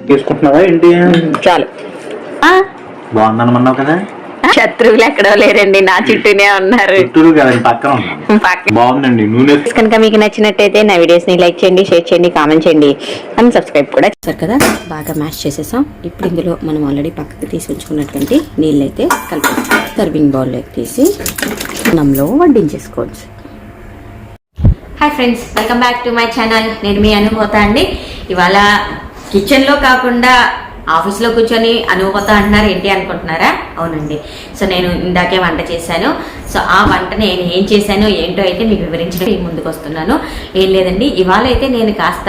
తీసుకుంటున్నావా ఏంటి? చాలు. బాగుందనమన్నావు కదా. శత్రువులు ఎక్కడో లేరండి, నా చుట్టూనే ఉన్నారు. చుట్టూరు కదండి, పక్కన బాగుందండి. నూనె కనుక మీకు నచ్చినట్టయితే నా వీడియోస్ ని లైక్ చేయండి, షేర్ చేయండి, కామెంట్ చేయండి అండ్ సబ్స్క్రైబ్ కూడా చేశారు కదా. బాగా మ్యాష్ చేసేసాం. ఇప్పుడు ఇందులో మనం ఆల్రెడీ పక్కకి తీసి ఉంచుకున్నటువంటి నీళ్ళు అయితే కలిపి సర్వింగ్ బౌల్లోకి తీసి అన్నంలో వడ్డించేసుకోవచ్చు. Hi friends, welcome back to my channel. నేను మీ హోతా అండి. ఇవాళ కిచెన్లో కాకుండా ఆఫీస్లో కూర్చొని అనుభూత అంటున్నారు ఏంటి అనుకుంటున్నారా? అవునండి. సో నేను ఇందాకే వంట చేశాను. సో ఆ వంట నేను ఏం చేశానో ఏంటో అయితే మీకు వివరించడం ముందుకు వస్తున్నాను. ఏం లేదండి, ఇవాళ అయితే నేను కాస్త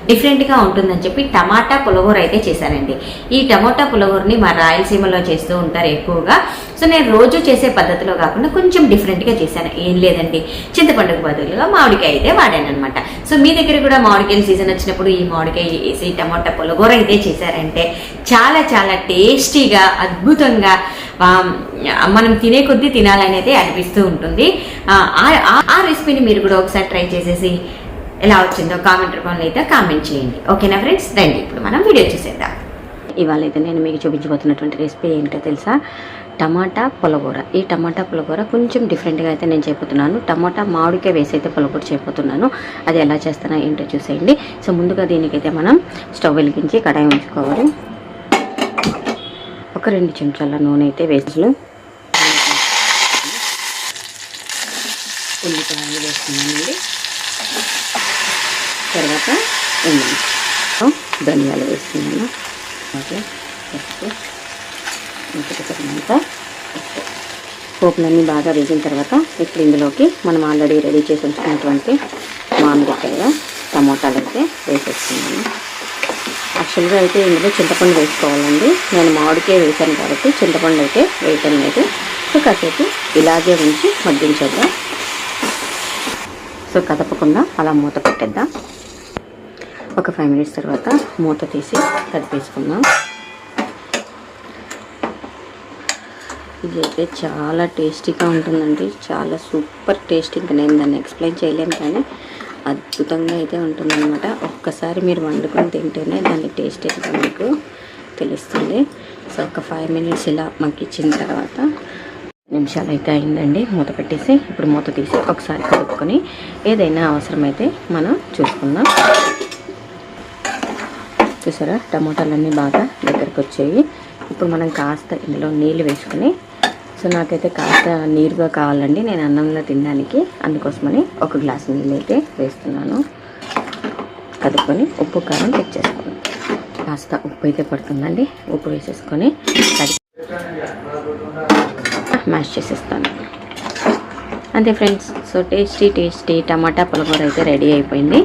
డిఫరెంట్గా ఉంటుందని చెప్పి టమాటా పులగూర అయితే చేశానండి. ఈ టమాటా పులగూరని మా రాయలసీమలో చేస్తూ ఉంటారు ఎక్కువగా. సో నేను రోజు చేసే పద్ధతిలో కాకుండా కొంచెం డిఫరెంట్గా చేశాను. ఏం లేదండి, చింతపండుకు బదులుగా మామిడికాయ అయితే వాడాను అనమాట. సో మీ దగ్గర కూడా మామిడికాయల సీజన్ వచ్చినప్పుడు ఈ మామిడికాయ వేసి టమాటా పులగూర అయితే చేశారంటే చాలా చాలా టేస్టీగా, అద్భుతంగా మనం తినే కొద్దీ తినాలని అయితే అనిపిస్తూ ఉంటుంది. ఆ రెసిపీని మీరు కూడా ఒకసారి ట్రై చేసేసి ఎలా వచ్చిందో కామెంట్ రూపంలో అయితే కామెంట్ చేయండి. ఓకేనా ఫ్రెండ్స్? రండి ఇప్పుడు మనం వీడియో చూసేద్దాం. ఇవాళ అయితే నేను మీకు చూపించబోతున్నటువంటి రెసిపీ ఏంటో తెలుసా? టమాటా పులగూర. ఈ టమాటా పులగూర కొంచెం డిఫరెంట్గా అయితే నేను చేయబోతున్నాను. టమాటా మామిడికాయ వేసి అయితే పులగూర చేయబోతున్నాను. అది ఎలా చేస్తానో ఏంటో చూసేయండి. సో ముందుగా దీనికైతే మనం స్టవ్ వెలిగించి కడాయి ఉంచుకోవాలి. ఒక 2 చెంచాల నూనె అయితే వేసి ఉల్లిపాయలు వేస్తున్నానండి. తర్వాత ధనియాలు వేస్తున్నాను. ఓకే, తర్వాత పోపులన్నీ బాగా వేసిన తర్వాత ఇప్పుడు ఇందులోకి మనం ఆల్రెడీ రెడీ చేసి ఉంచుకున్నటువంటి మామిడికాయ, టమోటాలు అయితే వేసేస్తున్నాను. యాక్చువల్గా అయితే ఇందులో చింతపండు వేసుకోవాలండి. నేను మామిడికాయ వేసాను కాబట్టి చింతపండు అయితే వేయటం లేదు. సో కాసేపు ఇలాగే ఉంచి మగ్గించేద్దాం. సో కదపకుండా అలా మూత పెట్టేద్దాం. ఒక 5 మినిట్స్ తర్వాత మూత తీసి కదిపేసుకుందాం. ఇది అయితే చాలా టేస్టీగా ఉంటుందండి, చాలా సూపర్ టేస్ట్. ఇంకా నేను దాన్ని ఎక్స్ప్లెయిన్ చేయలేను కానీ అద్భుతంగా అయితే ఉంటుందన్నమాట. ఒక్కసారి మీరు వండుకొని తింటేనే దాని టేస్ట్ ఏంటో మీకు తెలుస్తుంది. సో ఒక 5 మినిట్స్ ఇలా మగ్గించిన తర్వాత నిమిషాలు అయితే అయిందండి. మూత పెట్టేసి ఇప్పుడు మూత తీసి ఒకసారి కలుపుకొని ఏదైనా అవసరమైతే మనం చూసుకుందాం. చూసారా, టమోటాలన్నీ బాగా దగ్గరకు వచ్చాయి. ఇప్పుడు మనం కాస్త ఇందులో నీళ్ళు వేసుకొని, సో నాకైతే కాస్త నీరుగా కావాలండి నేను అన్నంలో తినడానికి, అందుకోసమని 1 గ్లాస్ నీళ్ళు అయితే వేస్తున్నాను. కలుపుకొని ఉప్పు కారం చెక్ చేసుకోండి. కాస్త ఉప్పు అయితే పడుతుందండి. ఉప్పు వేసేసుకొని మ్యాష్ చేసేస్తాను. అంతే ఫ్రెండ్స్. సో టేస్టీ టమాటా పులగూర అయితే రెడీ అయిపోయింది.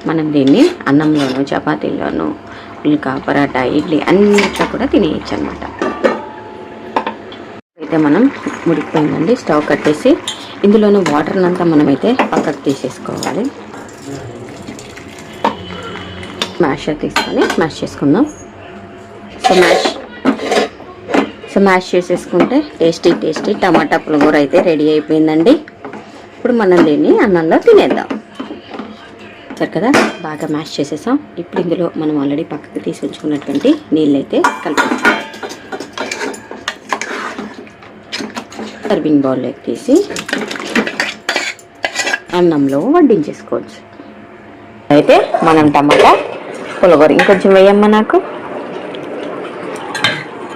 మనం దీన్ని అన్నంలోనూ, చపాతీల్లోనూ, పుల్కా, పరాటా, ఇడ్లీ అన్నిట్లో కూడా తినేయచ్చు అనమాట. అయితే మనం ఉడికిపోయిందండి. స్టవ్ కట్టేసి ఇందులోనూ వాటర్ని అంతా మనమైతే పక్కకు తీసేసుకోవాలి. మ్యాషర్ తీసుకొని మ్యాష్ చేసుకుందాం. సో మ్యాష్ చేసేసుకుంటే టేస్టీ టమాటా పులగూర అయితే రెడీ అయిపోయిందండి. ఇప్పుడు మనం దీన్ని అన్నంలో తినేద్దాం. సరే కదా, బాగా మ్యాష్ చేసేసాం. ఇప్పుడు ఇందులో మనం ఆల్రెడీ పక్కకి తీసి ఉంచుకున్నటువంటి నీళ్ళు అయితే కలిపేస్తాం. సర్వింగ్ బౌల్లోకి తీసి అన్నంలో వడ్డించేసుకోవచ్చు. అయితే మనం టమాటా పులగూర ఇంకొంచెం వేయమ్మా. నాకు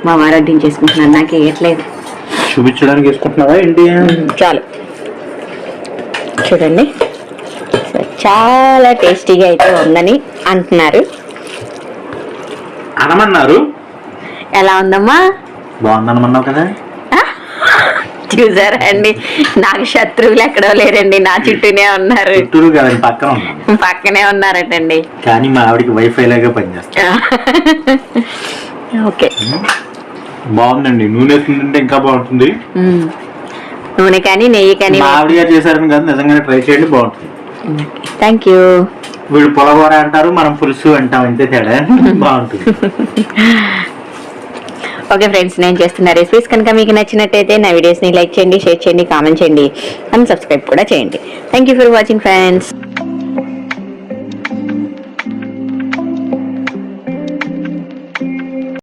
మా వారు వడ్డించేసుకుంటున్నాను, నాకు వేయట్లేదు. చూపించడానికి వేసుకుంటున్నావా ఏంటి? చాలు. చూడండి, చాలా టేస్టీగా అయితే ఉందని అంటున్నారు. అనమన్నారు. ఎలా ఉందమ్మా? బాగుందనమన్నావు కదా. చూసారా అండి, నాకు శత్రువులు ఎక్కడో లేరండి, నా చుట్టూనే ఉన్నారు. చుట్టూరు కదండి, పక్కనే ఉన్నారటండి. కానీ మా ఆవిడకి వైఫై లాగా పనిచేస్తా. ఓకే, బాగుందండి. నూనె తింటే ఇంకా బాగుంటుంది. నూనె కానీ నెయ్యి కానీ ఆవిడగా చేశారని కాదు, నిజంగానే ట్రై చేయండి, బాగుంటుంది. Thank you. వీళ్ళు పులగూర అంటారు, మనం పులుసు అంటాం, అంతే తేడా. బాగుంటుంది. ఓకే ఫ్రెండ్స్, నేను చేస్తున్న రెసిపీస్ కనుక మీకు నచ్చినట్టయితే నా వీడియోస్ని లైక్ చేయండి, షేర్ చేయండి, కామెంట్ చేయండి అండ్ సబ్స్క్రైబ్ కూడా చేయండి. Thank you for watching friends.